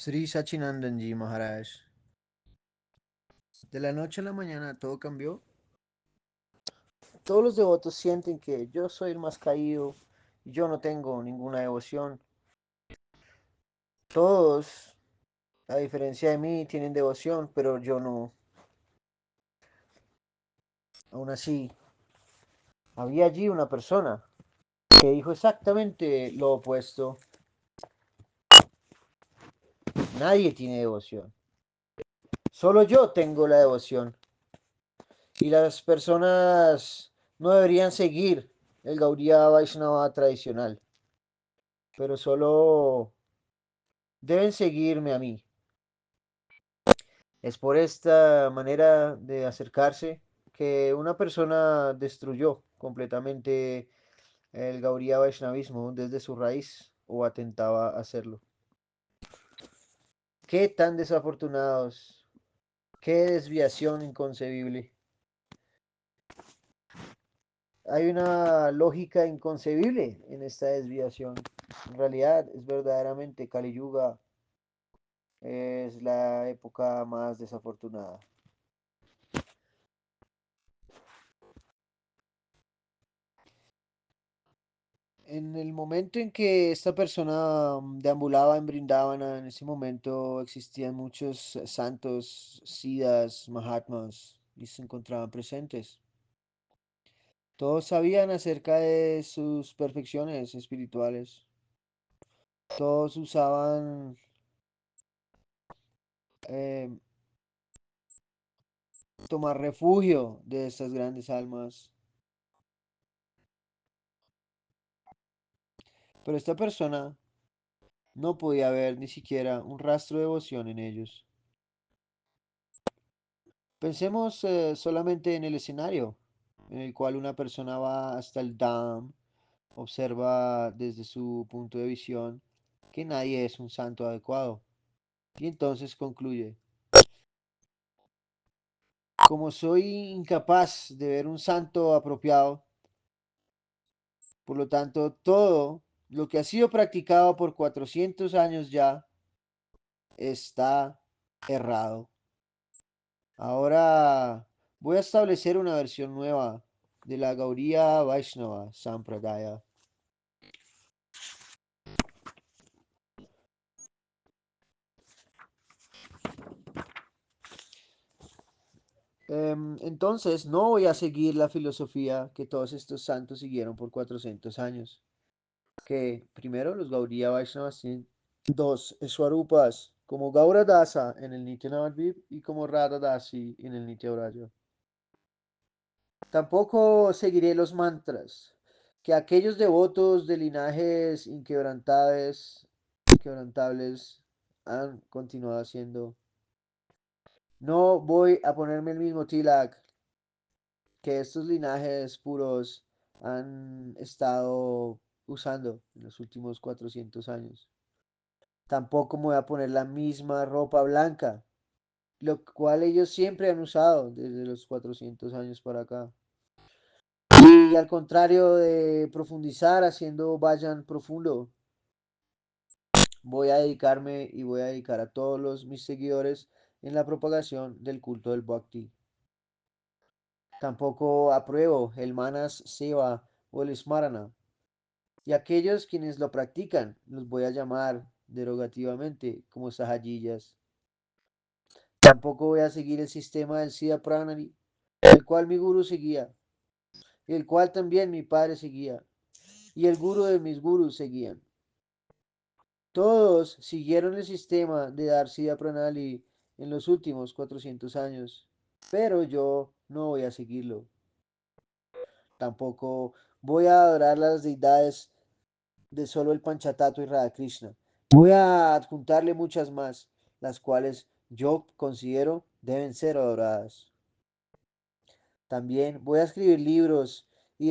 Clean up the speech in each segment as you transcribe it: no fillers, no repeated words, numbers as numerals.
Sri Sachinandanji Maharaj. De la noche a la mañana todo cambió. Todos los devotos sienten que yo soy el más caído, yo no tengo ninguna devoción. Todos, a diferencia de mí, tienen devoción, pero yo no. Aún así, había allí una persona que dijo exactamente lo opuesto. Nadie tiene devoción. Solo yo tengo la devoción. Y las personas no deberían seguir el Gaudiya Vaishnava tradicional, pero solo deben seguirme a mí. Es por esta manera de acercarse que una persona destruyó completamente el Gaudiya Vaishnavismo desde su raíz o atentaba a hacerlo. Qué tan desafortunados, qué desviación inconcebible. Hay una lógica inconcebible en esta desviación. En realidad es verdaderamente Kali Yuga es la época más desafortunada. En el momento en que esta persona deambulaba en Brindavana, en ese momento existían muchos santos, siddhas, mahatmas, y se encontraban presentes. Todos sabían acerca de sus perfecciones espirituales. Todos usaban eh, tomar refugio de estas grandes almas. Pero esta persona no podía ver ni siquiera un rastro de devoción en ellos. Pensemos solamente en el escenario en el cual una persona va hasta el Dham, observa desde su punto de visión que nadie es un santo adecuado y entonces concluye, como soy incapaz de ver un santo apropiado, por lo tanto todo lo que ha sido practicado por 400 años ya está errado. Ahora voy a establecer una versión nueva de la Gaudiya Vaishnava Sampradaya. Entonces, no voy a seguir la filosofía que todos estos santos siguieron por 400 años. Que primero los Gaudiya Vaishnavas tienen dos Swarupas, como Gauradasa en el Nitya Navadvip y como Radhadasi en el Nitya Braya. Tampoco seguiré los mantras que aquellos devotos de linajes inquebrantables han continuado haciendo. No voy a ponerme el mismo tilak que estos linajes puros han estado usando en los últimos 400 años. Tampoco me voy a poner la misma ropa blanca, lo cual ellos siempre han usado desde los 400 años para acá. Y al contrario de profundizar haciendo vayan profundo, voy a dedicarme y voy a dedicar a todos mis seguidores en la propagación del culto del Bhakti. Tampoco apruebo el Manas Seva o el Smarana. Y aquellos quienes lo practican, los voy a llamar derogativamente como sahajiyas. Tampoco voy a seguir el sistema del Siddha Pranali, el cual mi guru seguía, y el cual también mi padre seguía, y el guru de mis gurus seguían. Todos siguieron el sistema de dar Siddha Pranali en los últimos 400 años, pero yo no voy a seguirlo. Tampoco voy a adorar las deidades de solo el Panchatato y Radhakrishna. Voy a adjuntarle muchas más, las cuales yo considero deben ser adoradas. También voy a escribir libros y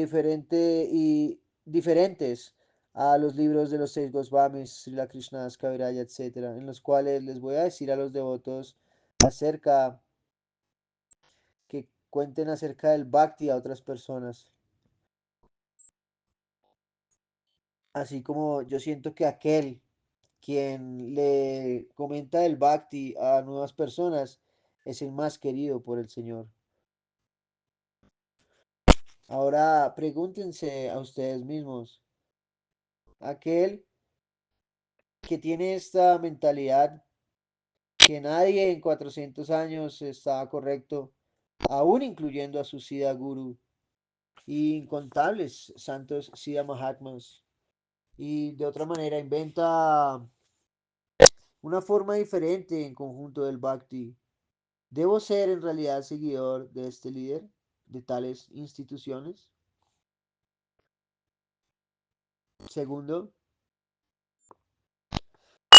diferentes a los libros de los seis Goswamis, Srila Krishnas, Kaviraya, etcétera, en los cuales les voy a decir a los devotos acerca que cuenten acerca del bhakti a otras personas. Así como yo siento que aquel quien le comenta el Bhakti a nuevas personas, es el más querido por el Señor. Ahora pregúntense a ustedes mismos, aquel que tiene esta mentalidad que nadie en 400 años está correcto, aún incluyendo a su Siddha Guru y incontables santos Siddha Mahatmas, y de otra manera inventa una forma diferente en conjunto del Bhakti. ¿Debo ser en realidad seguidor de este líder, de tales instituciones? Segundo,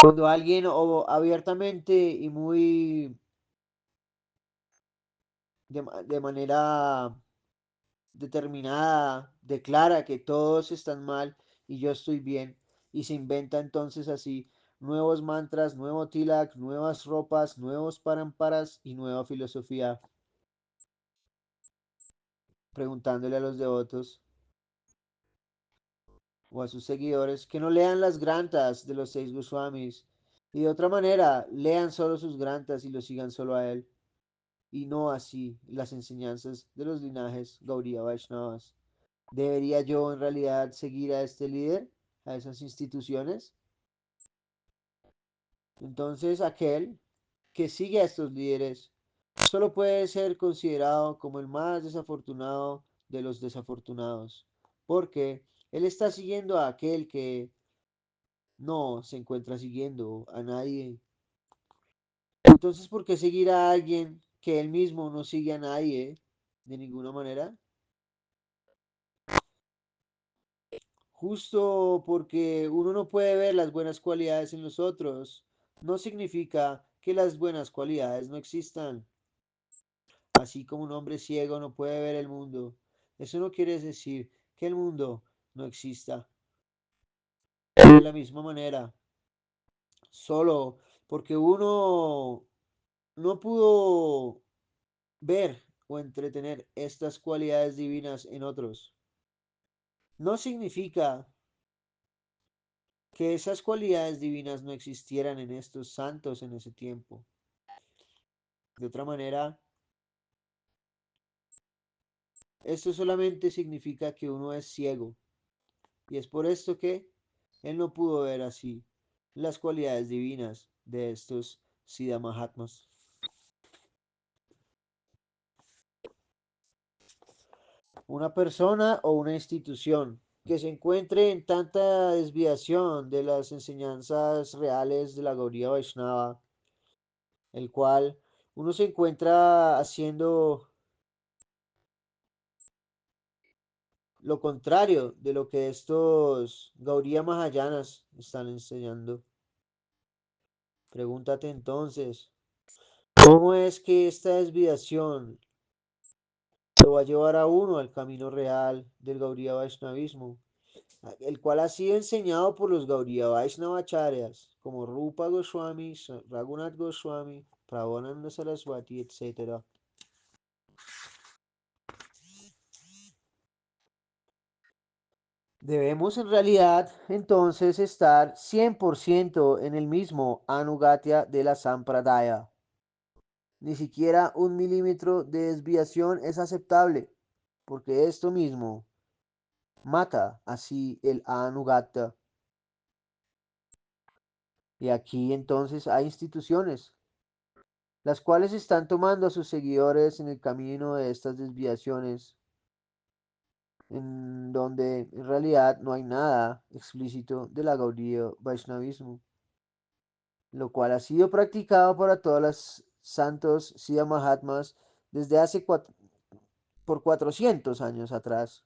cuando alguien abiertamente y muy de manera determinada declara que todos están mal y yo estoy bien, y se inventa entonces así nuevos mantras, nuevo tilak, nuevas ropas, nuevos paramparas y nueva filosofía, preguntándole a los devotos o a sus seguidores que no lean las grantas de los 6 Goswamis, y de otra manera lean solo sus grantas y lo sigan solo a él, y no así las enseñanzas de los linajes Gaudiya Vaishnavas. ¿Debería yo en realidad seguir a este líder, a esas instituciones? Entonces aquel que sigue a estos líderes solo puede ser considerado como el más desafortunado de los desafortunados, porque él está siguiendo a aquel que no se encuentra siguiendo a nadie. Entonces, ¿por qué seguir a alguien que él mismo no sigue a nadie de ninguna manera? Justo porque uno no puede ver las buenas cualidades en los otros, no significa que las buenas cualidades no existan. Así como un hombre ciego no puede ver el mundo, eso no quiere decir que el mundo no exista. De la misma manera, solo porque uno no pudo ver o entretener estas cualidades divinas en otros, no significa que esas cualidades divinas no existieran en estos santos en ese tiempo. De otra manera, esto solamente significa que uno es ciego, y es por esto que él no pudo ver así las cualidades divinas de estos Siddha Mahatmas. Una persona o una institución que se encuentre en tanta desviación de las enseñanzas reales de la Gaudiya Vaishnava, el cual uno se encuentra haciendo lo contrario de lo que estos Gaudiya Mahayanas están enseñando. Pregúntate entonces, ¿cómo es que esta desviación lo va a llevar a uno al camino real del Gaudiya Vaishnavismo, el cual ha sido enseñado por los Gaudiya Vaishnavacharyas, como Rupa Goswami, Raghunath Goswami, Prabhupada Saraswati, etcétera? Debemos en realidad entonces estar 100% en el mismo Anugatya de la Sampradaya. Ni siquiera un milímetro de desviación es aceptable, porque esto mismo mata así el Anugatya. Y aquí entonces hay instituciones, las cuales están tomando a sus seguidores en el camino de estas desviaciones, en donde en realidad no hay nada explícito de la Gaudiya Vaishnavismo, lo cual ha sido practicado para todos los santos Siddha Mahatmas desde hace por 400 años atrás,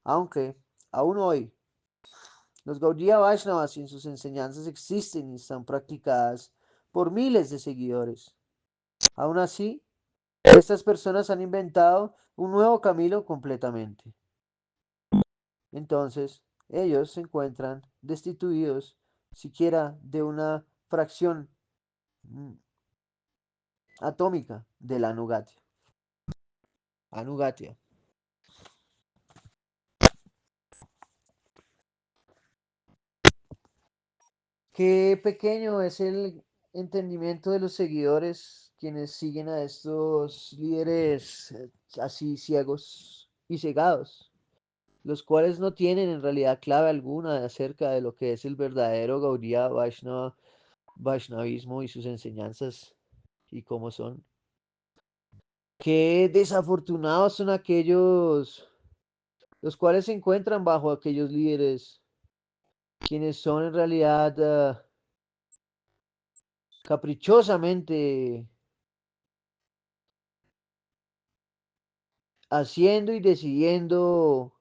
aunque aún hoy los Gaudiya Vaishnavas y sus enseñanzas existen y están practicadas por miles de seguidores. Aún así, estas personas han inventado un nuevo camino completamente. Entonces, ellos se encuentran destituidos siquiera de una fracción mm, atómica del Anugatya. Anugatya. Qué pequeño es el entendimiento de los seguidores quienes siguen a estos líderes así ciegos y cegados, los cuales no tienen en realidad clave alguna acerca de lo que es el verdadero Gaudiya Vaishnavismo y sus enseñanzas y cómo son. Qué desafortunados son aquellos los cuales se encuentran bajo aquellos líderes, quienes son en realidad caprichosamente haciendo y decidiendo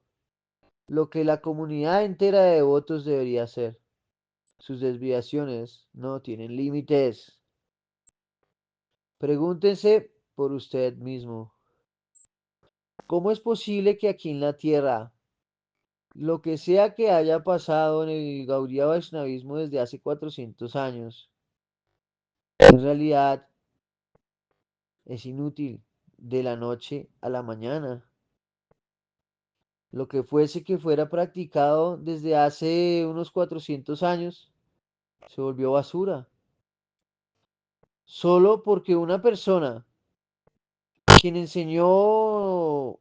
lo que la comunidad entera de devotos debería hacer. Sus desviaciones no tienen límites. Pregúntense por usted mismo, ¿cómo es posible que aquí en la tierra, lo que sea que haya pasado en el Gaudiya Vaishnavismo desde hace 400 años, en realidad es inútil de la noche a la mañana? Lo que fuese que fuera practicado desde hace unos 400 años se volvió basura. Solo porque una persona quien enseñó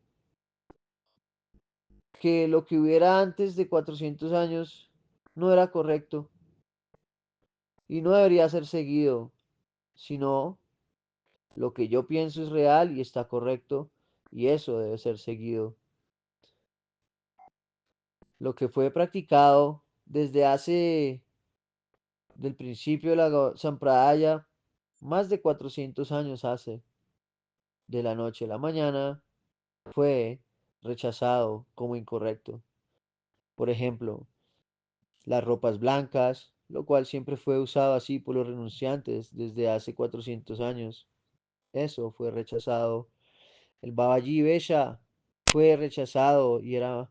que lo que hubiera antes de 400 años no era correcto y no debería ser seguido, sino lo que yo pienso es real y está correcto y eso debe ser seguido. Lo que fue practicado desde hace del principio de la Sampradaya, más de 400 años hace, de la noche a la mañana, fue rechazado como incorrecto. Por ejemplo, las ropas blancas, lo cual siempre fue usado así por los renunciantes desde hace 400 años. Eso fue rechazado. El Babaji Vesha fue rechazado y era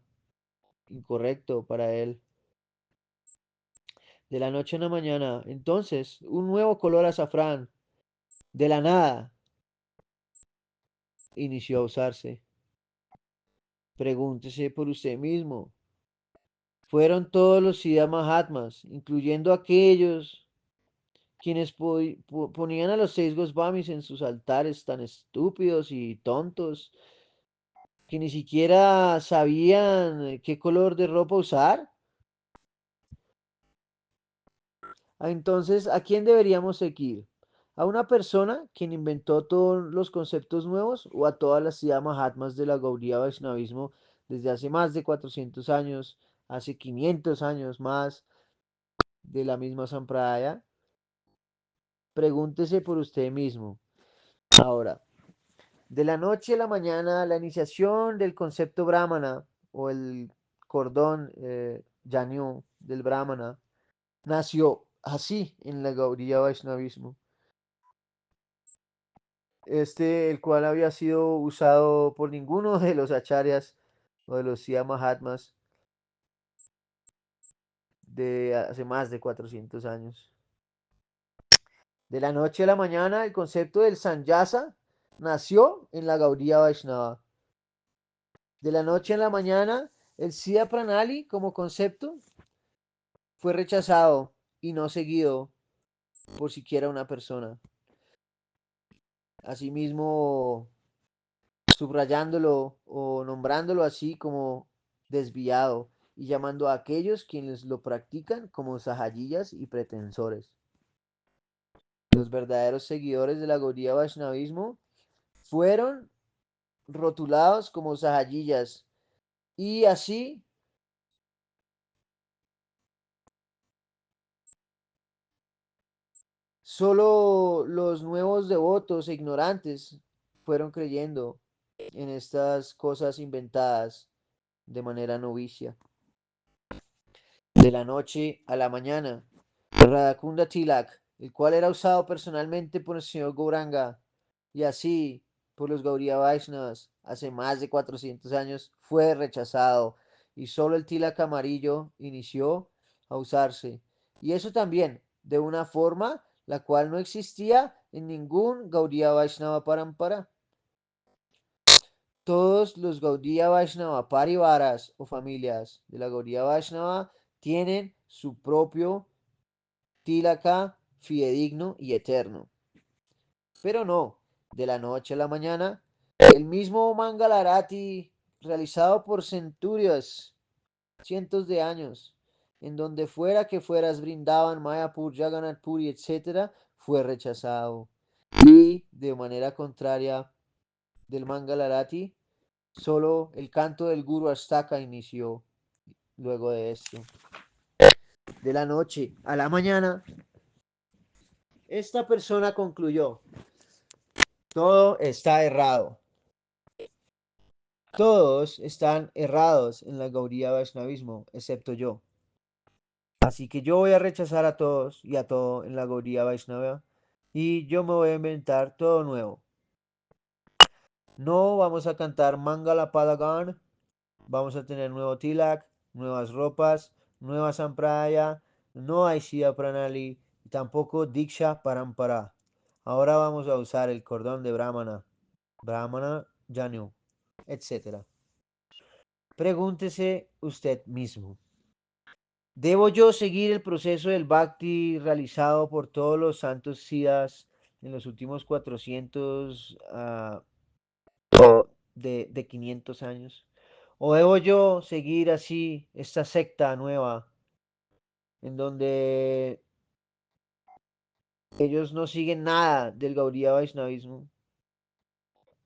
incorrecto para él. De la noche a la mañana, entonces, un nuevo color azafrán, de la nada, inició a usarse. Pregúntese por usted mismo. Fueron todos los Siddha Mahatmas, incluyendo aquellos quienes ponían a los 6 Goswamis en sus altares tan estúpidos y tontos que ni siquiera sabían qué color de ropa usar. Entonces, ¿a quién deberíamos seguir? ¿A una persona quien inventó todos los conceptos nuevos o a todas las Siddha Mahatmas de la Gaudiya Vaishnavismo desde hace más de 400 años, hace 500 años más de la misma Sampradaya? Pregúntese por usted mismo. Ahora, de la noche a la mañana, la iniciación del concepto Brahmana o el cordón Yanyu del Brahmana nació así en la Gaudiya Vaishnavismo. El cual había sido usado por ninguno de los acharyas o de los Siddha Mahatmas de hace más de 400 años. De la noche a la mañana, el concepto del Sannyasa nació en la Gaudiya Vaishnava. De la noche a la mañana, el Siddha Pranali como concepto fue rechazado y no seguido por siquiera una persona. Asimismo, subrayándolo o nombrándolo así como desviado y llamando a aquellos quienes lo practican como sahayiyas y pretensores. Los verdaderos seguidores de la Gaudiya Vaishnavismo fueron rotulados como sahayiyas y así solo los nuevos devotos e ignorantes fueron creyendo en estas cosas inventadas de manera novicia. De la noche a la mañana, Radhakunda Tilak, el cual era usado personalmente por el señor Gauranga y así por los Gaudiya Vaishnavas hace más de 400 años, fue rechazado y solo el Tilak amarillo inició a usarse. Y eso también de una forma la cual no existía en ningún Gaudiya Vaishnava Parampara. Todos los Gaudiya Vaishnava Parivaras o familias de la Gaudiya Vaishnava tienen su propio Tilaka fidedigno y eterno. Pero no, de la noche a la mañana, el mismo Mangalarati, realizado por centurias, cientos de años, en donde fuera que fueras brindaban Mayapur, Jagannath Puri, etc., fue rechazado. Y de manera contraria del Mangalarati, solo el canto del Guru Astaka inició luego de esto. De la noche a la mañana, esta persona concluyó, todo está errado. Todos están errados en la Gaudiya Vaishnavismo, excepto yo. Así que yo voy a rechazar a todos y a todo en la Gaudiya Vaishnava y yo me voy a inventar todo nuevo. No vamos a cantar Mangala Padagan, vamos a tener nuevo tilak, nuevas ropas, nueva sampraya, no hay Shia Pranali y tampoco Diksha Parampara. Ahora vamos a usar el cordón de Brahmana, Brahmana Janu, etc. Pregúntese usted mismo. ¿Debo yo seguir el proceso del Bhakti realizado por todos los santos Siddhas en los últimos 400 o de 500 años? ¿O debo yo seguir así esta secta nueva en donde ellos no siguen nada del Gaudiya Vaishnavismo?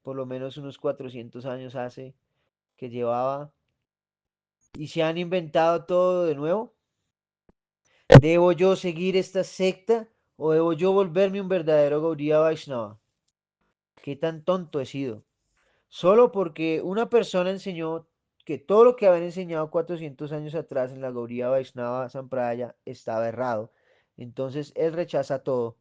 Por lo menos unos 400 años hace que llevaba y se han inventado todo de nuevo. ¿Debo yo seguir esta secta o debo yo volverme un verdadero Gaudiya Vaishnava? ¿Qué tan tonto he sido? Solo porque una persona enseñó que todo lo que habían enseñado 400 años atrás en la Gaudiya Vaishnava Sampradaya estaba errado. Entonces él rechaza todo.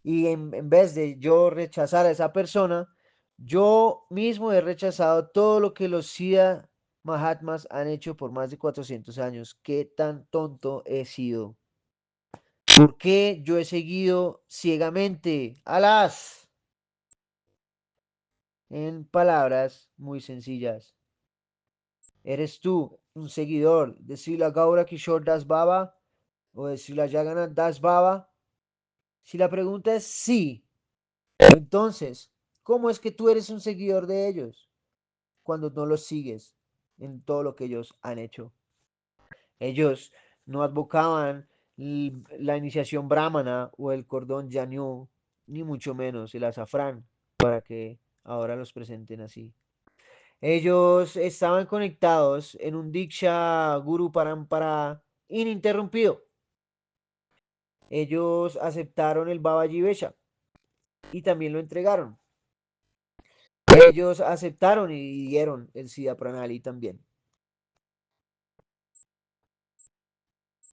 Y en vez de yo rechazar a esa persona, yo mismo he rechazado todo lo que los Siddha Mahatmas han hecho por más de 400 años. ¿Qué tan tonto he sido? ¿Por qué yo he seguido ciegamente? Alas, en palabras muy sencillas. ¿Eres tú un seguidor de Srila Gaura Kishore Das Baba o de Srila Jagannath Das Baba? Si la pregunta es sí, entonces, ¿cómo es que tú eres un seguidor de ellos cuando no los sigues en todo lo que ellos han hecho? Ellos no advocaban la iniciación brahmana o el cordón Janyu, ni mucho menos el azafrán, para que ahora los presenten así. Ellos estaban conectados en un Diksha Guru Parampara ininterrumpido. Ellos aceptaron el Babaji Vesha y también lo entregaron. Ellos aceptaron y dieron el Siddha Pranali también.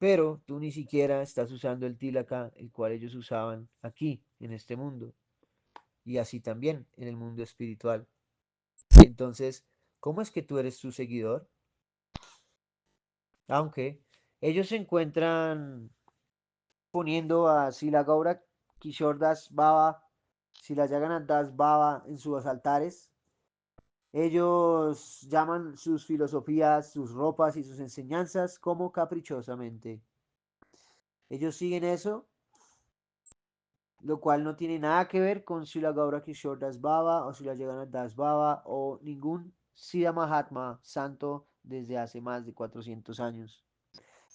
Pero tú ni siquiera estás usando el tilaka, el cual ellos usaban aquí, en este mundo, y así también en el mundo espiritual. Entonces, ¿cómo es que tú eres su seguidor? Aunque ellos se encuentran poniendo a Sila Gaura Kishore Das Baba, Sila Jagannath Das Baba en sus altares. Ellos llaman sus filosofías, sus ropas y sus enseñanzas como caprichosamente. Ellos siguen eso, lo cual no tiene nada que ver con Sila Gaura Kishore Das Baba o Sila Jagannath Das Baba o ningún Siddha Mahatma santo desde hace más de 400 años.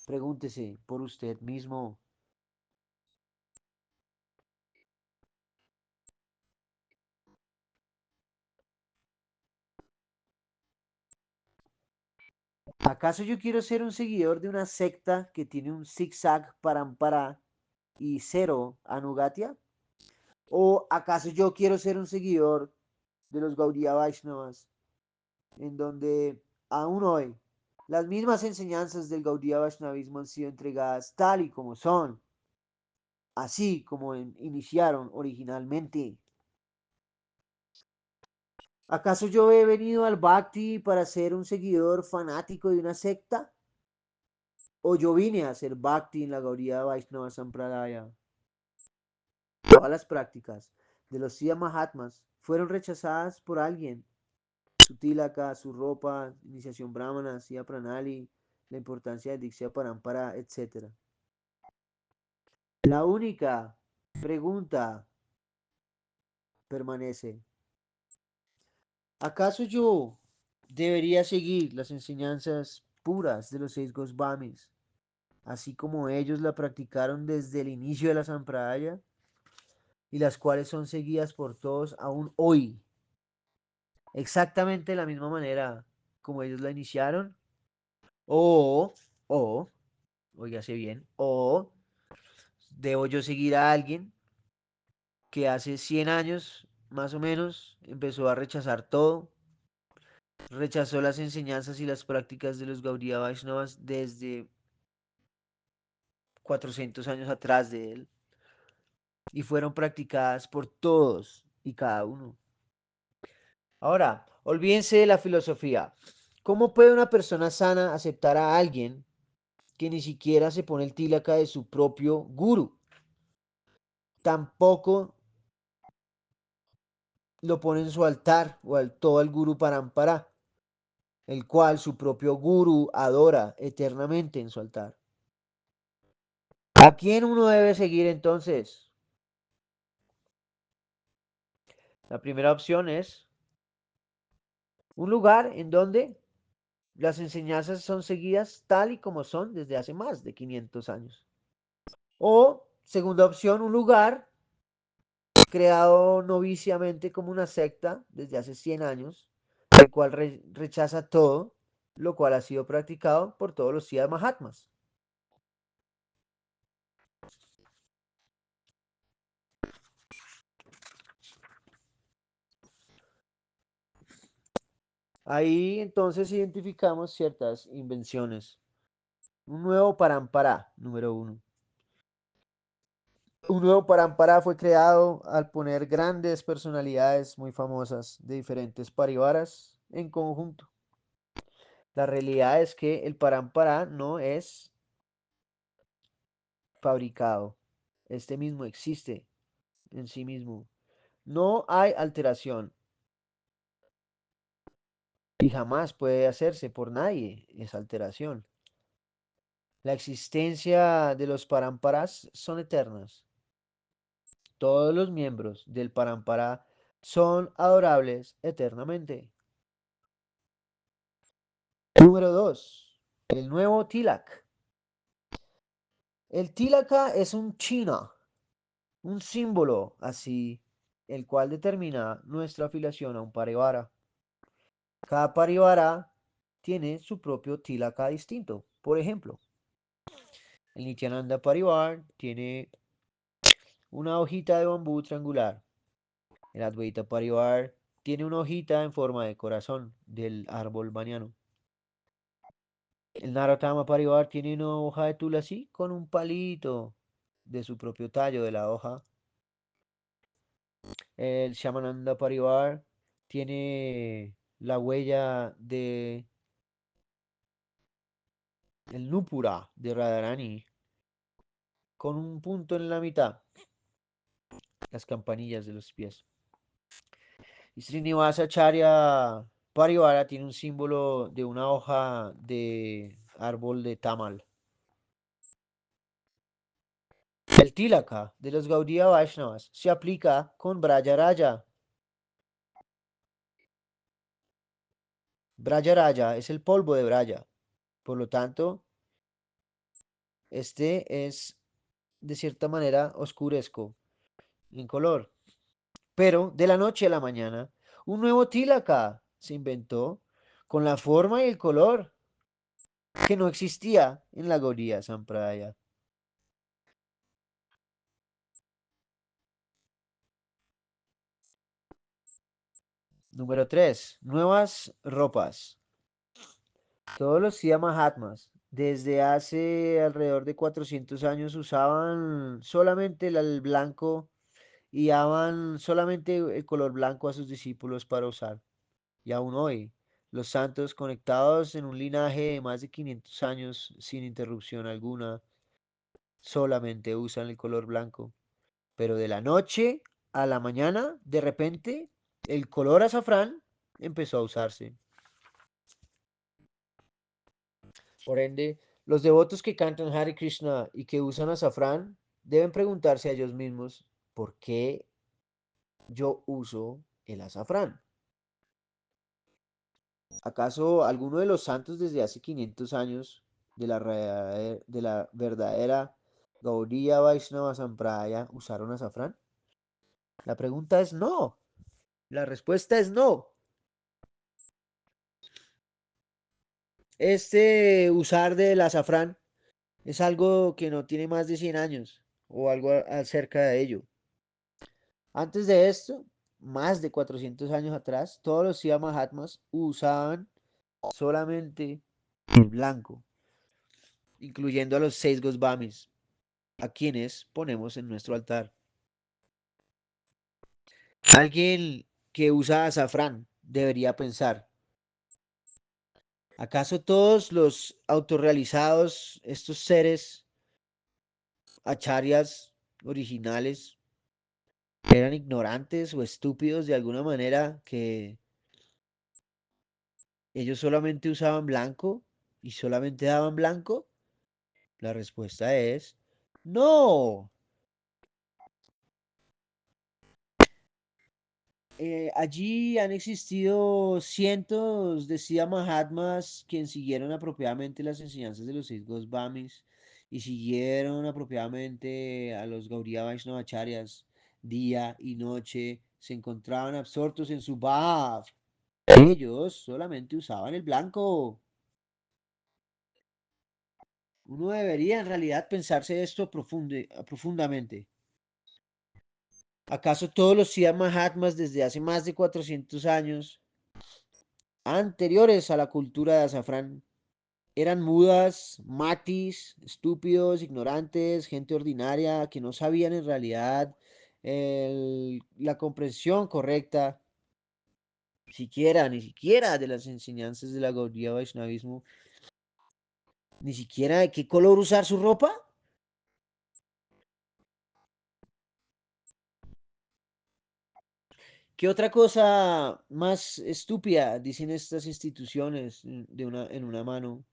Pregúntese por usted mismo. ¿Acaso yo quiero ser un seguidor de una secta que tiene un zigzag parampara y cero anugatia? ¿O acaso yo quiero ser un seguidor de los Gaudiya Vaishnavas, en donde aún hoy las mismas enseñanzas del Gaudiya Vaishnavismo han sido entregadas tal y como son, así como iniciaron originalmente? ¿Acaso yo he venido al Bhakti para ser un seguidor fanático de una secta? ¿O yo vine a hacer Bhakti en la Gaudiya Vaishnava Sampradaya? Todas las prácticas de los Siddha Mahatmas fueron rechazadas por alguien. Su tilaka, su ropa, iniciación brahmana, Siddha Pranali, la importancia de Diksha Parampara, etc. La única pregunta permanece. ¿Acaso yo debería seguir las enseñanzas puras de los seis Goswamis, así como ellos la practicaron desde el inicio de la Sampradaya, y las cuales son seguidas por todos aún hoy, exactamente de la misma manera como ellos la iniciaron? O, o, oígase bien, o debo yo seguir a alguien que hace 100 años, más o menos, empezó a rechazar todo, rechazó las enseñanzas y las prácticas de los Gaudiya Vaishnavas desde 400 años atrás de él, y fueron practicadas por todos y cada uno. Ahora, olvídense de la filosofía. ¿Cómo puede una persona sana aceptar a alguien que ni siquiera se pone el tilaka de su propio guru? Tampoco lo pone en su altar o todo al guru Parampara, el cual su propio guru adora eternamente en su altar. ¿A quién uno debe seguir entonces? La primera opción es un lugar en donde las enseñanzas son seguidas tal y como son desde hace más de 500 años. O, segunda opción, un lugar creado noviciamente como una secta desde hace 100 años, el cual rechaza todo, lo cual ha sido practicado por todos los Siddha Mahatmas. Ahí entonces identificamos ciertas invenciones. Un nuevo parampara, número uno. Un nuevo parampara fue creado al poner grandes personalidades muy famosas de diferentes parivaras en conjunto. La realidad es que el parampara no es fabricado. Este mismo existe en sí mismo. No hay alteración y jamás puede hacerse por nadie esa alteración. La existencia de los paramparas son eternas. Todos los miembros del parampara son adorables eternamente. Número 2. El nuevo tilak. El tilaka es un china, un símbolo así, el cual determina nuestra afiliación a un parivara. Cada parivara tiene su propio tilaka distinto. Por ejemplo, el Nityananda Parivar tiene una hojita de bambú triangular. El Advaita Parivar tiene una hojita en forma de corazón del árbol baniano. El Narottama Parivar tiene una hoja de tulasi con un palito de su propio tallo de la hoja. El Shamananda Parivar tiene la huella de el Nupura de Radharani con un punto en la mitad, las campanillas de los pies. Y Srinivasa Charya Parivara tiene un símbolo de una hoja de árbol de tamal. El tilaka de los Gaudiya Vaishnavas se aplica con Braja Raja. Braja Raja es el polvo de Braja. Por lo tanto, este es de cierta manera oscuresco en color. Pero de la noche a la mañana, un nuevo tilaka se inventó con la forma y el color que no existía en la Gaudiya Sampradaya. Número 3. Nuevas ropas. Todos los Siddha Mahatmas, desde hace alrededor de 400 años, usaban solamente el blanco y daban solamente el color blanco a sus discípulos para usar. Y aún hoy, los santos conectados en un linaje de más de 500 años sin interrupción alguna, solamente usan el color blanco. Pero de la noche a la mañana, de repente, el color azafrán empezó a usarse. Por ende, los devotos que cantan Hare Krishna y que usan azafrán Deben preguntarse a ellos mismos por qué yo uso el azafrán. ¿Acaso alguno de los santos desde hace 500 años de la verdadera Gaudiya Vaishnava Sampradaya usaron azafrán? La pregunta es no. La respuesta es no. Este usar del azafrán es algo que no tiene más de 100 años o algo acerca de ello. Antes de esto, más de 400 años atrás, todos los Shiva Mahatmas usaban solamente el blanco, incluyendo a los 6 Goswamis, a quienes ponemos en nuestro altar. Alguien que usa azafrán debería pensar, ¿acaso todos los autorrealizados, estos seres acharyas originales, eran ignorantes o estúpidos de alguna manera que ellos solamente usaban blanco y solamente daban blanco? La respuesta es no. Allí han existido cientos de Siddha Mahatmas quienes siguieron apropiadamente las enseñanzas de los 6 Goswamis y siguieron apropiadamente a los Gaudiya Vaishnavacharyas día y noche, se encontraban absortos en su bhav. Ellos solamente usaban el blanco. Uno debería en realidad pensarse esto profundamente. ¿Acaso todos los Siddha Mahatmas desde hace más de 400 años anteriores a la cultura de azafrán eran mudas, matis, estúpidos, ignorantes, gente ordinaria que no sabían en realidad la comprensión correcta, ni siquiera de las enseñanzas de la Gaudiya Vaishnavismo, ni siquiera de qué color usar su ropa? ¿Qué otra cosa más estúpida dicen estas instituciones en una mano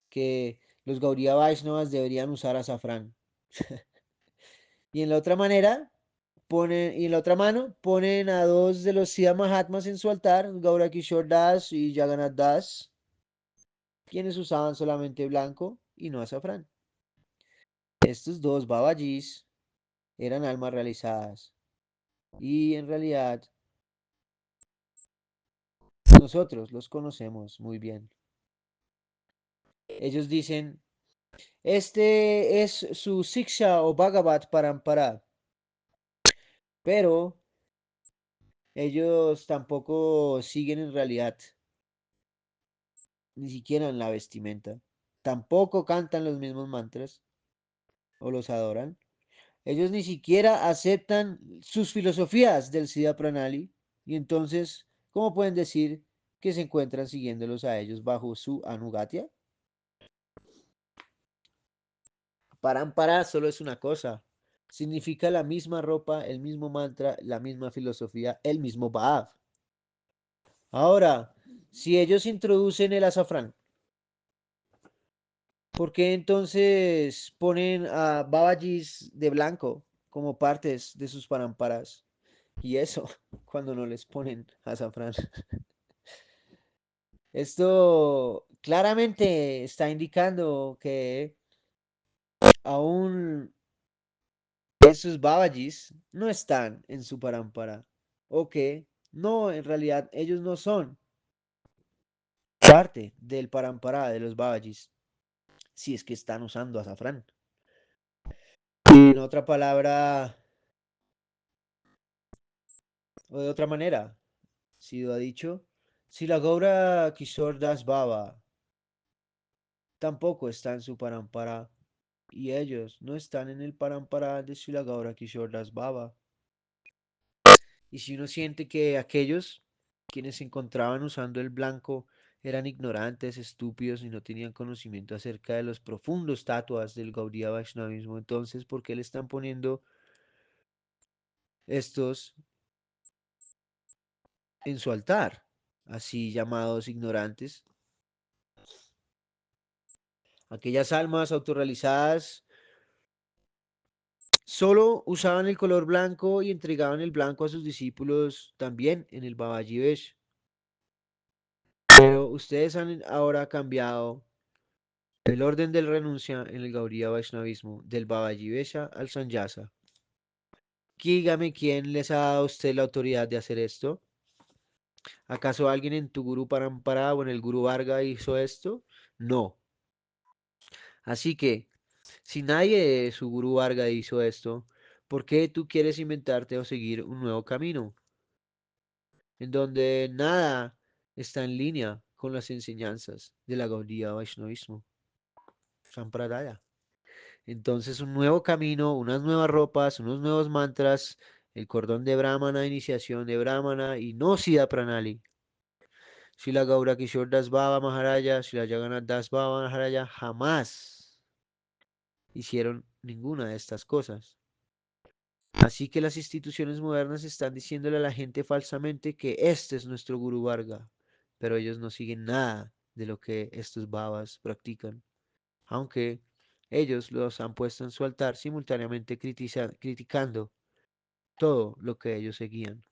que los Gaudiya Vaishnavas deberían usar azafrán? Y en la otra manera, y en la otra mano ponen a dos de los Siddha Mahatmas en su altar, Gaura Kishore Das y Jagannath Das, quienes usaban solamente blanco y no azafrán. Estos dos Babajis eran almas realizadas y en realidad nosotros los conocemos muy bien. Ellos dicen, este es su Siksha o Bhagavad Parampara, pero ellos tampoco siguen en realidad ni siquiera en la vestimenta. Tampoco cantan los mismos mantras o los adoran. Ellos ni siquiera aceptan sus filosofías del Siddha Pranali. Y entonces, ¿cómo pueden decir que se encuentran siguiéndolos a ellos bajo su anugatya? Parampara solo es una cosa. Significa la misma ropa, el mismo mantra, la misma filosofía, el mismo Bhav. Ahora, si ellos introducen el azafrán, ¿por qué entonces ponen a Babajis de blanco como partes de sus paramparas? Y eso, cuando no les ponen azafrán. Esto claramente está indicando que aún esos Babajis no están en su parampara. O que no, en realidad ellos no son parte del parampara de los Babajis, si es que están usando azafrán. En otra palabra, o de otra manera, sido ha dicho, si la Gaura Kishore Das Baba tampoco está en su parampara y ellos no están en el parampara de Srila Gaura Kishore Das Baba. Y si uno siente que aquellos quienes se encontraban usando el blanco eran ignorantes, estúpidos y no tenían conocimiento acerca de los profundos tatuas del Gaudiya Vaishnavismo, entonces, ¿por qué le están poniendo estos en su altar? Así llamados ignorantes. Aquellas almas autorrealizadas Solo usaban el color blanco y entregaban el blanco a sus discípulos también en el Babaji Vesh. Pero ustedes han ahora cambiado el orden del renuncia en el Gaudiya Vaishnavismo del Babaji Vesha al Sannyasa. Dígame quién les ha dado a usted la autoridad de hacer esto. ¿Acaso alguien en tu Guru Parampara o en el Guru Varga hizo esto? No. Así que, si nadie de su Guru Varga hizo esto, ¿por qué tú quieres inventarte o seguir un nuevo camino en donde nada está en línea con las enseñanzas de la Gaudiya Vaishnavismo, Sampradaya? Entonces, un nuevo camino, unas nuevas ropas, unos nuevos mantras, el cordón de Brahmana, iniciación de Brahmana y no Siddha Pranali. Si la Gaura Kishore Das Baba Maharaja, si la Jagannath Das Baba Maharaja jamás hicieron ninguna de estas cosas. Así que las instituciones modernas están diciéndole a la gente falsamente que este es nuestro Guru Varga, pero ellos no siguen nada de lo que estos babas practican, aunque ellos los han puesto en su altar simultáneamente criticando todo lo que ellos seguían.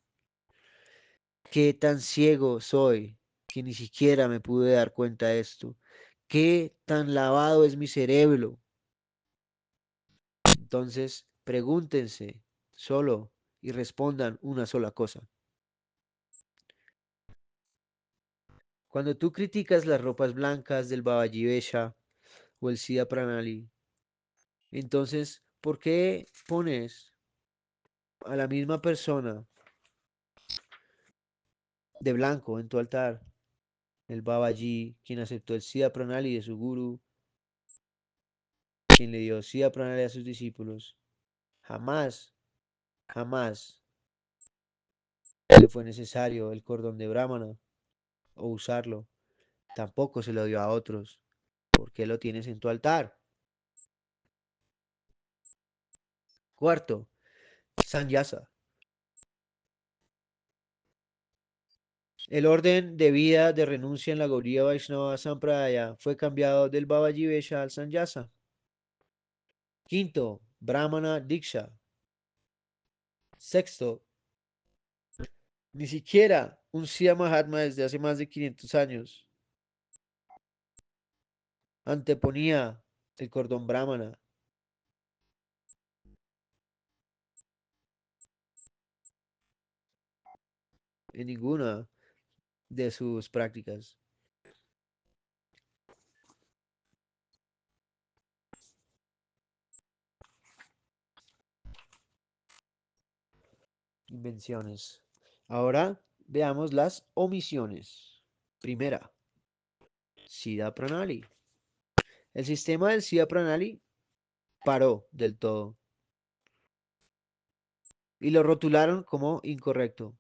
¿Qué tan ciego soy que ni siquiera me pude dar cuenta de esto? ¿Qué tan lavado es mi cerebro? Entonces, pregúntense solo y respondan una sola cosa. Cuando tú criticas las ropas blancas del Babaji Vesha o el Siddha Pranali, entonces, ¿por qué pones a la misma persona de blanco en tu altar? El Babaji, quien aceptó el Siddha Pranali de su guru, quien le dio Siddha Pranali a sus discípulos, jamás, jamás le fue necesario el cordón de Brahmana o usarlo. Tampoco se lo dio a otros. ¿Por qué lo tienes en tu altar? Cuarto, Sannyasa. El orden de vida de renuncia en la Gaudiya Vaishnava Sampradaya fue cambiado del Babaji Vesha al Sannyasa. Quinto, Brahmana Diksha. Sexto, ni siquiera un Siddha Mahatma desde hace más de 500 años anteponía el cordón Brahmana en ninguna de sus prácticas. Invenciones. Ahora veamos las omisiones. Primera, Siddha Pranali. El sistema del Siddha Pranali paró del todo y lo rotularon como incorrecto,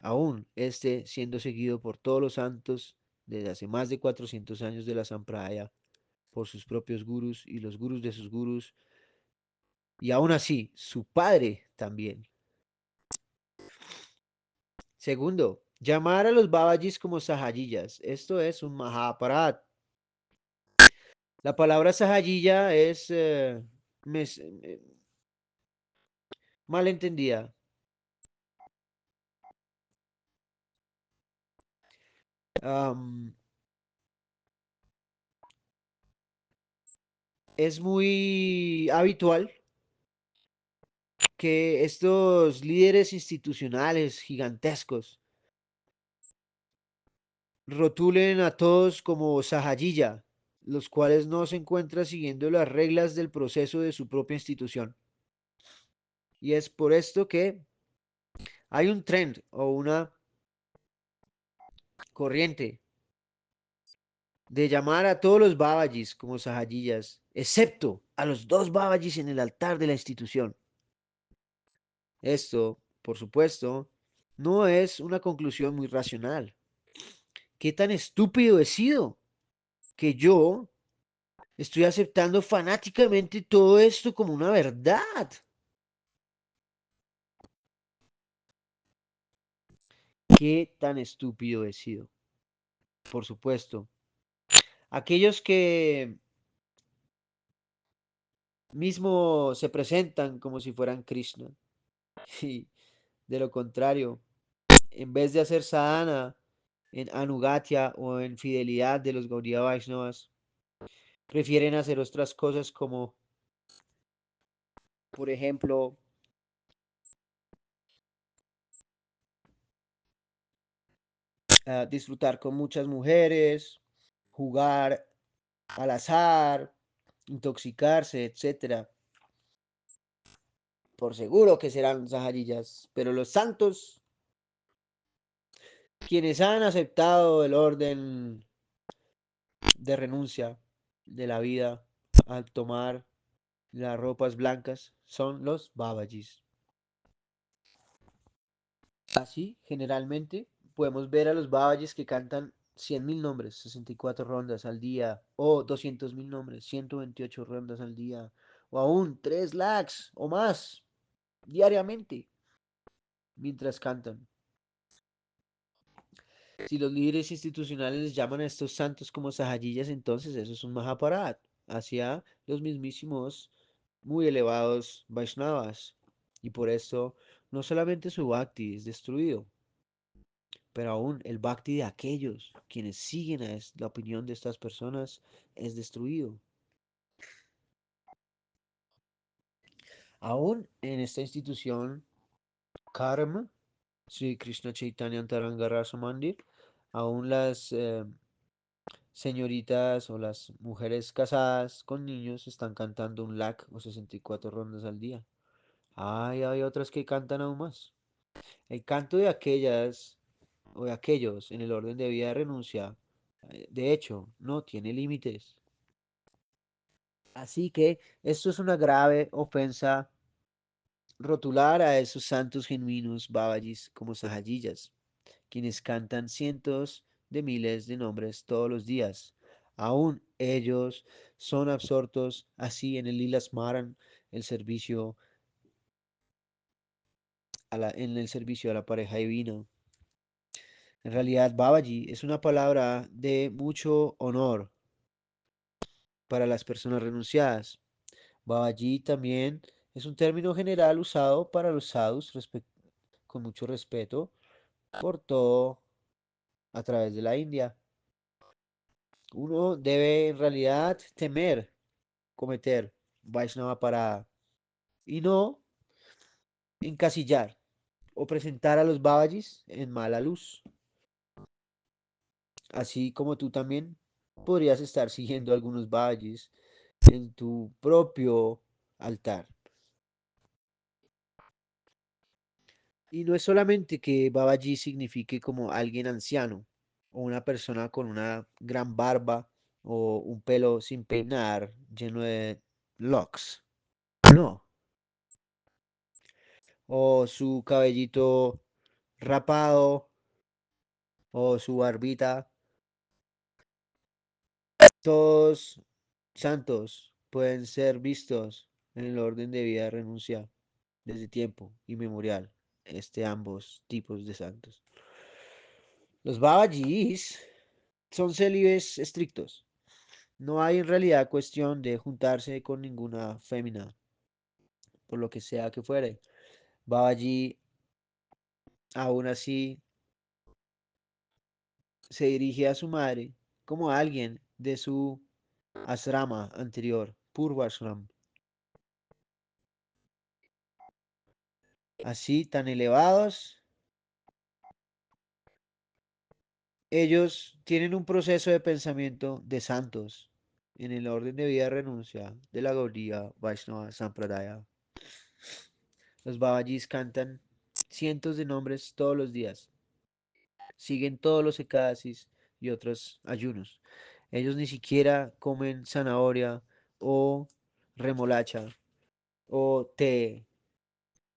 aún este siendo seguido por todos los santos desde hace más de 400 años de la Sampradaya, por sus propios gurus y los gurus de sus gurus, y aún así, su padre también. Segundo, llamar a los babajis como sahajiyas. Esto es un mahaparad. La palabra sahajiya es malentendida. Am, es muy habitual que estos líderes institucionales gigantescos rotulen a todos como Sahajiya, los cuales no se encuentran siguiendo las reglas del proceso de su propia institución. Y es por esto que hay un trend o una corriente de llamar a todos los babajis como Sahajiyas, excepto a los dos babajis en el altar de la institución. Esto, por supuesto, no es una conclusión muy racional. ¿Qué tan estúpido he sido que yo estoy aceptando fanáticamente todo esto como una verdad? ¿Qué tan estúpido he sido? Por supuesto, aquellos que mismo se presentan como si fueran Krishna. Y de lo contrario, en vez de hacer sadhana en Anugatya o en fidelidad de los Gaudiya Vaishnavas, prefieren hacer otras cosas como, por ejemplo, disfrutar con muchas mujeres, jugar al azar, intoxicarse, etcétera. Por seguro que serán saharillas, pero los santos, quienes han aceptado el orden de renuncia de la vida al tomar las ropas blancas, son los babajis. Así, generalmente, podemos ver a los babajis que cantan 100.000 nombres, 64 rondas al día, o 200.000 nombres, 128 rondas al día, o aún 3 lakhs o más diariamente mientras cantan. Si los líderes institucionales llaman a estos santos como sahayiyas, entonces eso es un Mahabharat hacia los mismísimos muy elevados Vaishnavas. Y por esto no solamente su bhakti es destruido, pero aún el bhakti de aquellos quienes siguen a la opinión de estas personas es destruido. Aún en esta institución Karma, Sri Krishna Chaitanya Antaranga Rasa Mandir, aún las señoritas o las mujeres casadas con niños están cantando un lakh o 64 rondas al día. Hay otras que cantan aún más. El canto de aquellas o de aquellos en el orden de vida de renuncia, de hecho, no tiene límites. Así que esto es una grave ofensa rotular a esos santos genuinos babajis como sahajiyas, quienes cantan cientos de miles de nombres todos los días. Aún ellos son absortos así en el Lila Smaran, el servicio en el servicio a la pareja divina. En realidad, Babaji es una palabra de mucho honor para las personas renunciadas. Babaji también es un término general usado para los sadhus con mucho respeto por todo a través de la India. Uno debe en realidad temer cometer Vaishnava para y no encasillar o presentar a los Babajis en mala luz, así como tú también podrías estar siguiendo algunos Babajis en tu propio altar. Y no es solamente que Babaji signifique como alguien anciano o una persona con una gran barba o un pelo sin peinar lleno de locks. No, o su cabellito rapado o su barbita. Todos santos pueden ser vistos en el orden de vida de renuncia desde tiempo inmemorial. Ambos tipos de santos. Los babajis son célibes estrictos. No hay en realidad cuestión de juntarse con ninguna fémina, por lo que sea que fuere. Babaji aún así se dirige a su madre como a alguien de su asrama anterior, Purvashram, así tan elevados. Ellos tienen un proceso de pensamiento de santos en el orden de vida de renuncia de la Gaudiya Vaishnava Sampradaya. Los Babajis cantan cientos de nombres todos los días, siguen todos los ekasis y otros ayunos. Ellos ni siquiera comen zanahoria o remolacha o té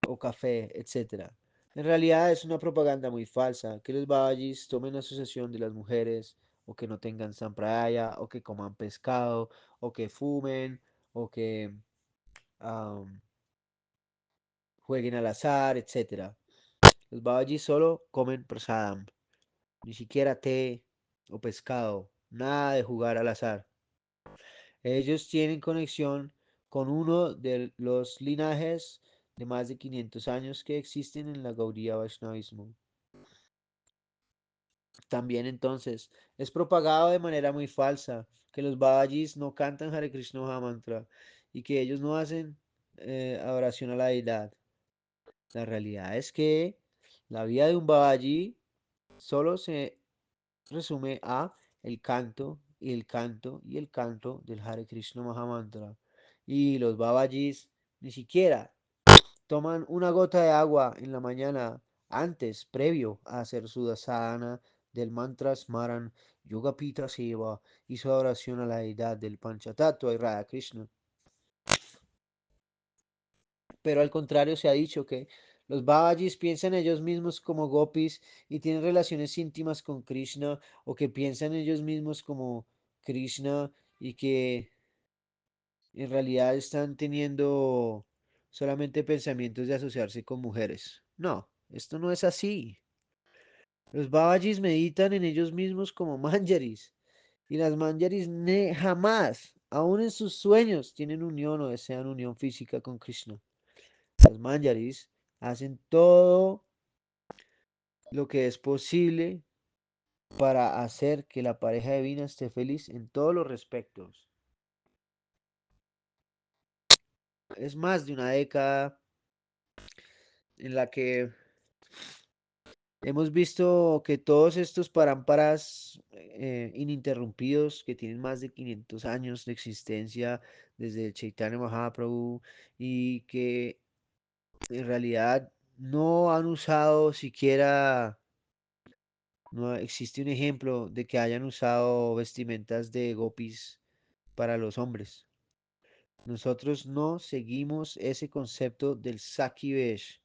o café, etcétera. En realidad es una propaganda muy falsa que los babajis tomen asociación de las mujeres o que no tengan sampradaya o que coman pescado o que fumen o que am, jueguen al azar, etcétera. Los babajis solo comen prasadam, ni siquiera té o pescado, nada de jugar al azar. Ellos tienen conexión con uno de los linajes de más de 500 años que existen en la Gaudiya Vaishnavismo. También entonces es propagado de manera muy falsa que los Babajis no cantan Hare Krishna Mahamantra y que ellos no hacen adoración a la deidad. La realidad es que la vida de un Babaji solo se resume a el canto y el canto y el canto del Hare Krishna Mahamantra. Y los Babajis ni siquiera toman una gota de agua en la mañana antes, previo a hacer su dasana del mantra Smaran Yogapita Seva y su adoración a la deidad del Panchatattva y Radha Krishna. Pero al contrario se ha dicho que los Babajis piensan ellos mismos como gopis y tienen relaciones íntimas con Krishna o que piensan ellos mismos como Krishna y que en realidad están teniendo solamente pensamientos de asociarse con mujeres. No, esto no es así. Los Babajis meditan en ellos mismos como manjaris y las manjaris jamás, aun en sus sueños, tienen unión o desean unión física con Krishna. Las manjaris hacen todo lo que es posible para hacer que la pareja divina esté feliz en todos los respectos. Es más de una década en la que hemos visto que todos estos parámparas ininterrumpidos que tienen más de 500 años de existencia desde Chaitanya Mahaprabhu y que en realidad no han usado siquiera, no existe un ejemplo de que hayan usado vestimentas de gopis para los hombres. Nosotros no seguimos ese concepto del Saki Vesh.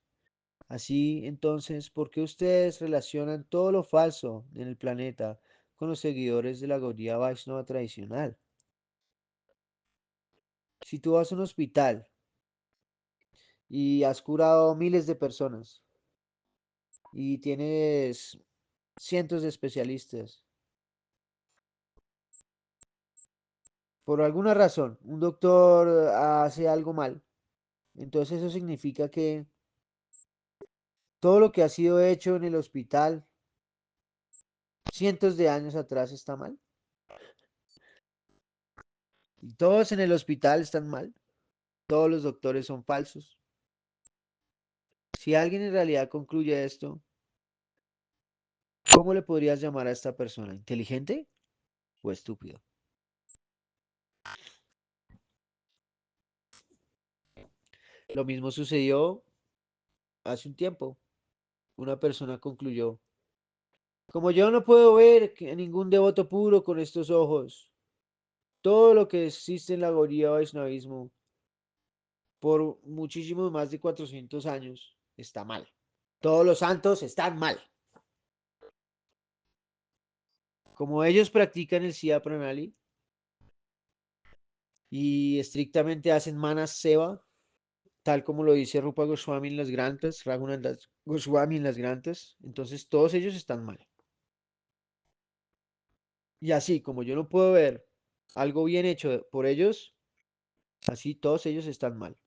Así entonces, ¿por qué ustedes relacionan todo lo falso en el planeta con los seguidores de la Gaudiya Vaishnava tradicional? Si tú vas a un hospital y has curado miles de personas y tienes cientos de especialistas, por alguna razón, un doctor hace algo mal, entonces eso significa que todo lo que ha sido hecho en el hospital cientos de años atrás está mal. Y todos en el hospital están mal. Todos los doctores son falsos. Si alguien en realidad concluye esto, ¿cómo le podrías llamar a esta persona? ¿Inteligente o estúpido? Lo mismo sucedió hace un tiempo. Una persona concluyó, como yo no puedo ver a ningún devoto puro con estos ojos, todo lo que existe en la Gaudiya Vaishnavismo por muchísimos más de 400 años está mal. Todos los santos están mal. Como ellos practican el Siddha Pranali y estrictamente hacen manas seva, tal como lo dice Rupa Goswami en las Grantas, Raghunath Goswami en las Grantas, entonces todos ellos están mal. Y así como yo no puedo ver algo bien hecho por ellos, así todos ellos están mal.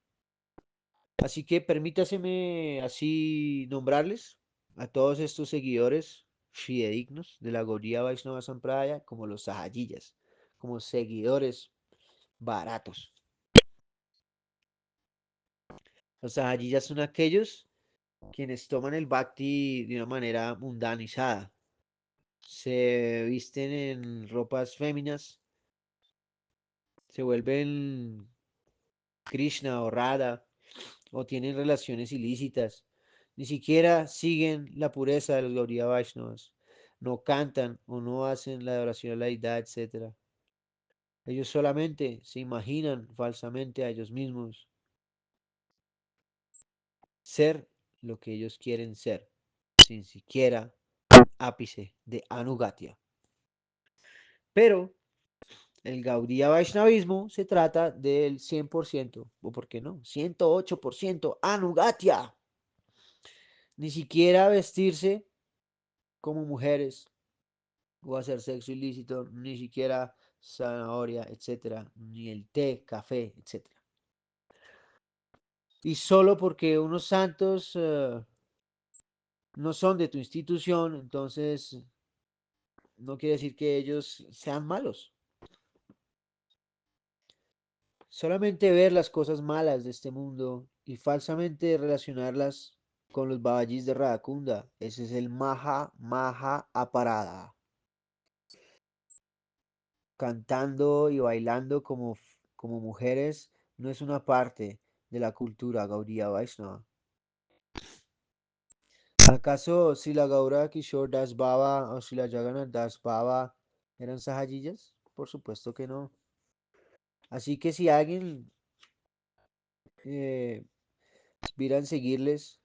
Así que permítaseme así nombrarles a todos estos seguidores fidedignos de la Gaudiya Vaishnava Sampradaya como los sahajiyas, como seguidores baratos. Los sahajiyas son aquellos quienes toman el bhakti de una manera mundanizada. Se visten en ropas féminas, se vuelven Krishna o Radha o tienen relaciones ilícitas. Ni siquiera siguen la pureza de los Gaudiya Vaishnavas. No cantan o no hacen la adoración a la deidad, etc. Ellos solamente se imaginan falsamente a ellos mismos ser lo que ellos quieren ser, sin siquiera un ápice de anugatya. Pero el Gaudiya Vaishnavismo se trata del 100%, o por qué no, 108% Anugatya. Ni siquiera vestirse como mujeres o hacer sexo ilícito, ni siquiera zanahoria, etcétera, ni el té, café, etcétera. Y solo porque unos santos no son de tu institución, entonces no quiere decir que ellos sean malos. Solamente ver las cosas malas de este mundo y falsamente relacionarlas con los babajis de Radakunda. Ese es el Maha Maha Aparada. Cantando y bailando como mujeres no es una parte de la cultura Gaudiya Vaishnava. ¿Acaso si la Gaura Kishore Das Baba o si la Jagannath Das Baba eran sahajiyas? Por supuesto que no. Así que si alguien eh, aspira en seguirles,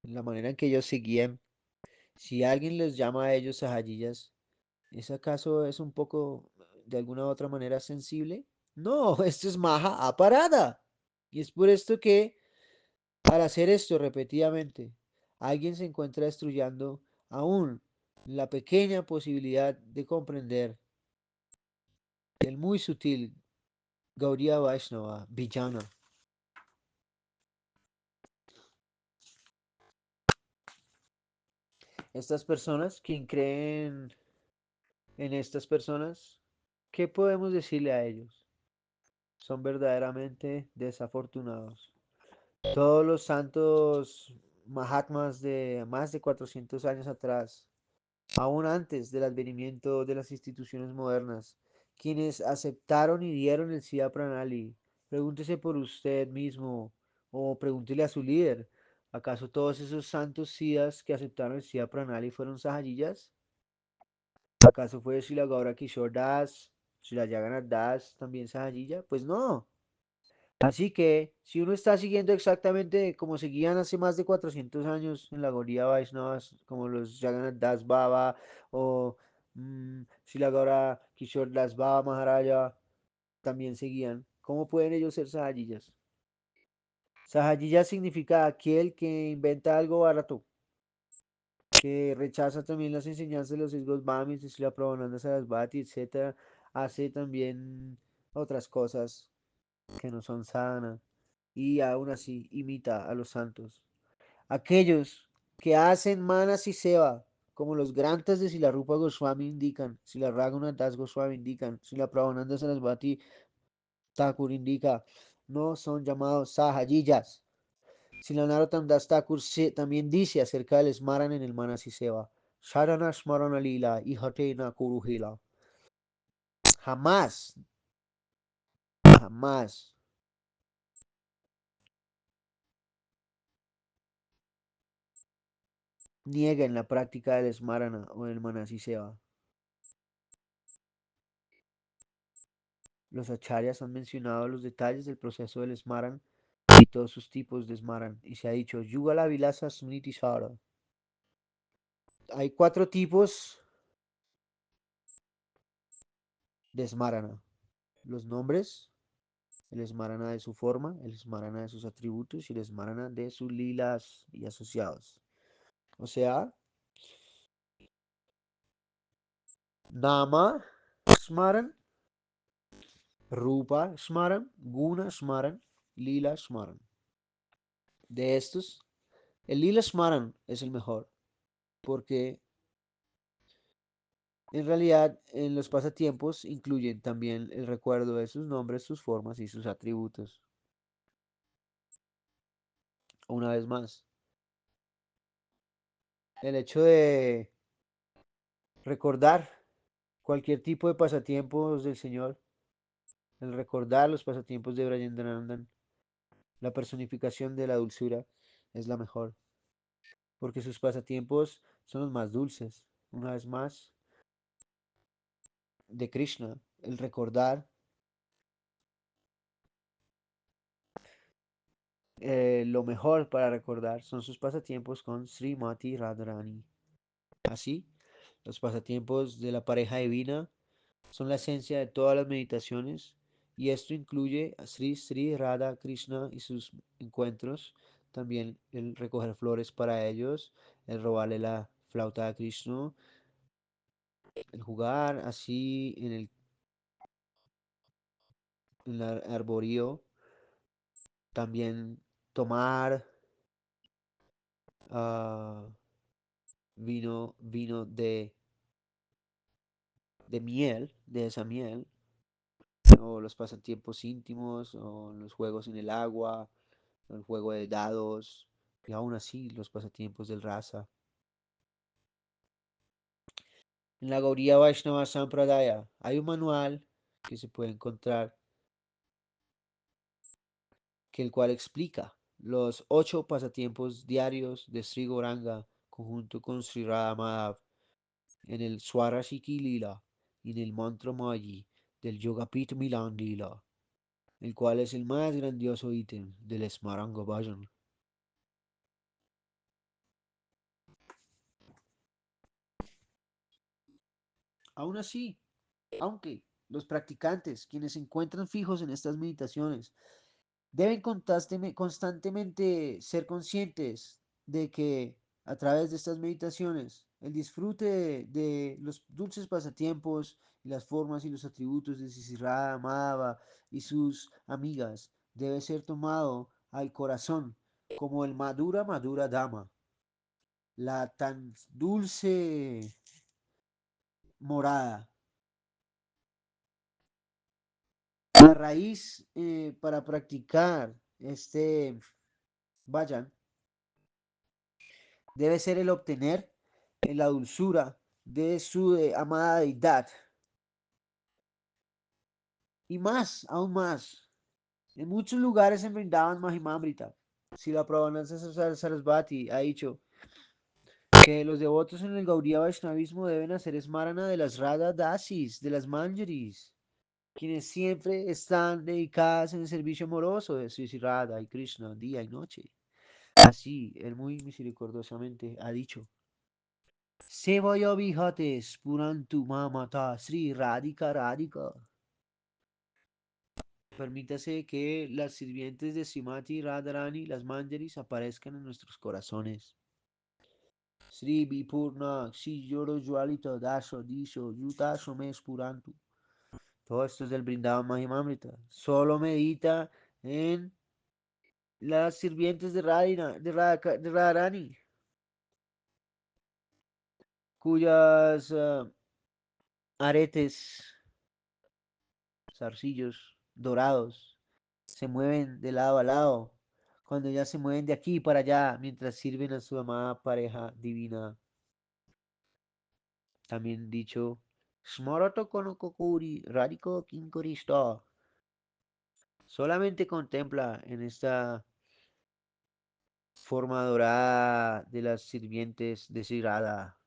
en la manera en que ellos seguían, si alguien les llama a ellos sahajiyas, ¿es acaso es un poco de alguna otra manera sensible? No, esto es maja a parada. Y es por esto que al hacer esto repetidamente, alguien se encuentra destruyendo aún la pequeña posibilidad de comprender el muy sutil Gaudiya Vaishnava Vijnana. Estas personas, quien creen en estas personas, ¿qué podemos decirle a ellos? Son verdaderamente desafortunados. Todos los santos Mahatmas de más de 400 años atrás, aún antes del advenimiento de las instituciones modernas, quienes aceptaron y dieron el Siddha Pranali. Pregúntese por usted mismo o pregúntele a su líder. ¿Acaso todos esos santos Siddhas que aceptaron el Siddha Pranali fueron sahajiyas? ¿Acaso fue Srila Gaura Kishore Das, Srila Jagannath Das también sahajiya? Pues no. Así que, si uno está siguiendo exactamente como seguían hace más de 400 años en la Gaudiya Vaishnavas, como los Jagannath Das Baba o Srila Gaura Kishore Das Baba Maharaja, también seguían, ¿cómo pueden ellos ser sahajiyas? Sahajiya significa aquel que inventa algo barato, que rechaza también las enseñanzas de los Sri Brahmins, de Srila Prabhupada Sarasvati, etcétera, hace también otras cosas que no son sana y aún así imita a los santos. Aquellos que hacen manas y seva, como los grantas de Sila Rupa Goswami indican, Sila Raghunath Das Goswami indican, Sila Prabhupada Sarasvati Thakur indica, no son llamados sahajiyas. Sila Narottam Das Thakur también dice acerca del Smaran en el Manas y Seva, Sharana Smarana Lila y Hatena Kuruhila. Jamás, jamás nieguen la práctica del Smarana o del Manas y Seva. Los acharyas han mencionado los detalles del proceso del Smaran y todos sus tipos de Smaran, y se ha dicho Yugala Vilasa Smriti Sara. Hay cuatro tipos de Smarana: los nombres, el Smarana de su forma, el Smarana de sus atributos y el Smarana de sus lilas y asociados. O sea, Nama Smaran, Rupa Smaran, Guna Smaran, Lila Smaran. De estos, el Lila Smaran es el mejor, porque en realidad, en los pasatiempos incluyen también el recuerdo de sus nombres, sus formas y sus atributos. Una vez más, el hecho de recordar cualquier tipo de pasatiempos del Señor, el recordar los pasatiempos de Brajendranandan, la personificación de la dulzura, es la mejor, porque sus pasatiempos son los más dulces. Una vez más, de Krishna, el recordar lo mejor para recordar son sus pasatiempos con Srimati Radharani. Así, los pasatiempos de la pareja divina son la esencia de todas las meditaciones y esto incluye a Sri Sri Radha Krishna y sus encuentros, también el recoger flores para ellos, el robarle la flauta a Krishna, el jugar así en el arborío, también tomar ah, vino de miel, de esa miel, o los pasatiempos íntimos, o los juegos en el agua, el juego de dados, y aún así los pasatiempos del raza. En la Gaudiya Vaishnava Sampradaya hay un manual que se puede encontrar, que el cual explica los 8 pasatiempos diarios de Sri Goranga conjunto con Sri Radha Madhav en el Swarashiki Lila y en el Mantra Mayi del Yogapit Milan Lila, el cual es el más grandioso ítem del Smaranga Bhajan. Aún así, aunque los practicantes, quienes se encuentran fijos en estas meditaciones, deben constantemente ser conscientes de que a través de estas meditaciones el disfrute de los dulces pasatiempos y las formas y los atributos de Sisirada, Madhava y sus amigas debe ser tomado al corazón como el Madura Madura Dama, la tan dulce morada. La raíz para practicar este vayan debe ser el obtener la dulzura de su amada deidad. Y más, aún más, en muchos lugares en Vrindavan Mahimamrita, si la Prabhupada Sarasvati ha dicho que los devotos en el Gaudiya Vaishnavismo deben hacer esmarana de las Radha Dasis, de las Manjaris, quienes siempre están dedicadas en el servicio amoroso de Sri Radha y Krishna día y noche. Así, él muy misericordiosamente ha dicho. Sevaya Vihates Purantu Mamata Sri Radhika Radhika. Permítase que las sirvientes de Srimati Radharani, las Manjaris, aparezcan en nuestros corazones. Sri Vipurna, Sri Yoro Jualita, Dasho, Disho, Yuta Shomesh Purantu. Todo esto es del Brindavan Mahimamrita. Solo medita en las sirvientes de Radharani, cuyas aretes, zarcillos dorados, se mueven de lado a lado, cuando ya se mueven de aquí para allá, mientras sirven a su amada pareja divina. También dicho, Smarato Konokokuri, Radiko Kinkorista. Solamente contempla en esta forma dorada de las sirvientes de Sirada,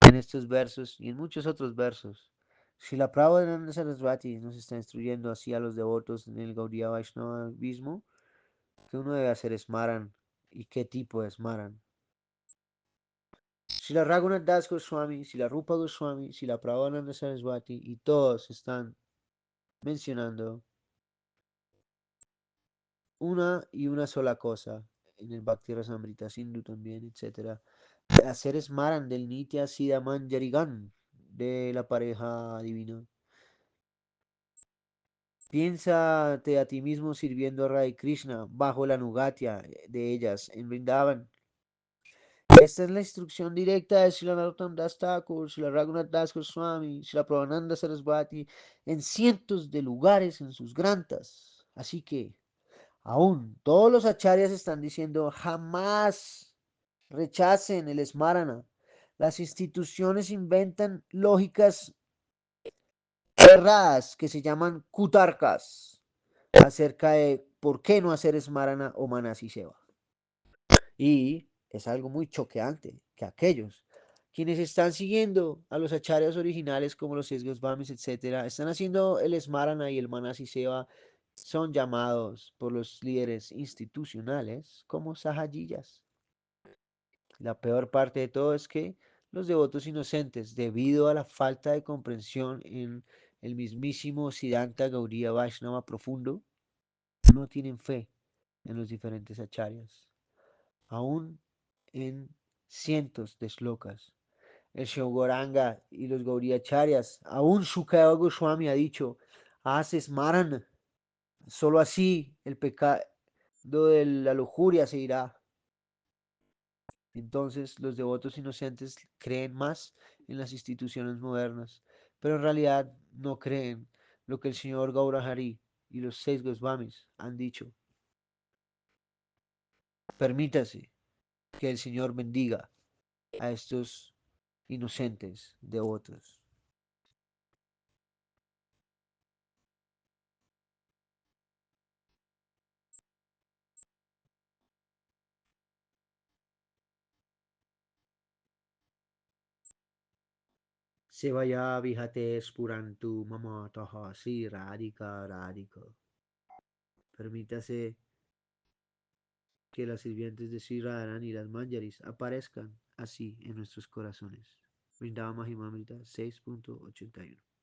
en estos versos y en muchos otros versos. Si la Prabhupada Sarasvati nos está instruyendo así a los devotos en el Gaudiya Vaishnavismo, que uno debe hacer Smaran y qué tipo de Smaran. Si la Raghunath Das Goswami, si la Rupa Goswami, si la Prabhupada Sarasvati y todos están mencionando una y una sola cosa, en el Bhakti Rasamrita Sindhu también, etcétera, hacer Smaran del Nitya Siddha Manjarigan de la pareja divina. Piénsate a ti mismo sirviendo a Radha Krishna bajo la nugatia de ellas en Vrindavan. Esta es la instrucción directa de Srila Narottam Das Thakur, Srila Raghunath Das Goswami, Srila Prabhupada Sarasvati en cientos de lugares en sus grantas. Así que, aún todos los acharyas están diciendo jamás rechacen el Smarana. Las instituciones inventan lógicas erradas que se llaman kutarkas acerca de por qué no hacer Smarana o Manasi Seva. Y es algo muy choqueante que aquellos quienes están siguiendo a los acharyas originales como los sesgos Bamis, etcétera, están haciendo el Smarana y el Manasi Seva, son llamados por los líderes institucionales como sahajiyas. La peor parte de todo es que los devotos inocentes, debido a la falta de comprensión en el mismísimo Siddhanta Gauriya Vaishnava profundo, no tienen fe en los diferentes acharyas, aún en cientos de shlokas. El Shogoranga y los Gauriacharyas, aún Shukadeva Goswami ha dicho, haz Smaran, solo así el pecado, Lo de la lujuria se irá. Entonces los devotos inocentes creen más en las instituciones modernas, pero en realidad no creen lo que el señor Gaurahari y los seis Goswamis han dicho. Permítase que el señor bendiga a estos inocentes devotos. Sevaya vijate spurantu mama taha sri radhika radhika. Permítase que las sirvientes de Sri Radharani y las manjaris aparezcan así en nuestros corazones. Brindaba Mahimamrita 6.81.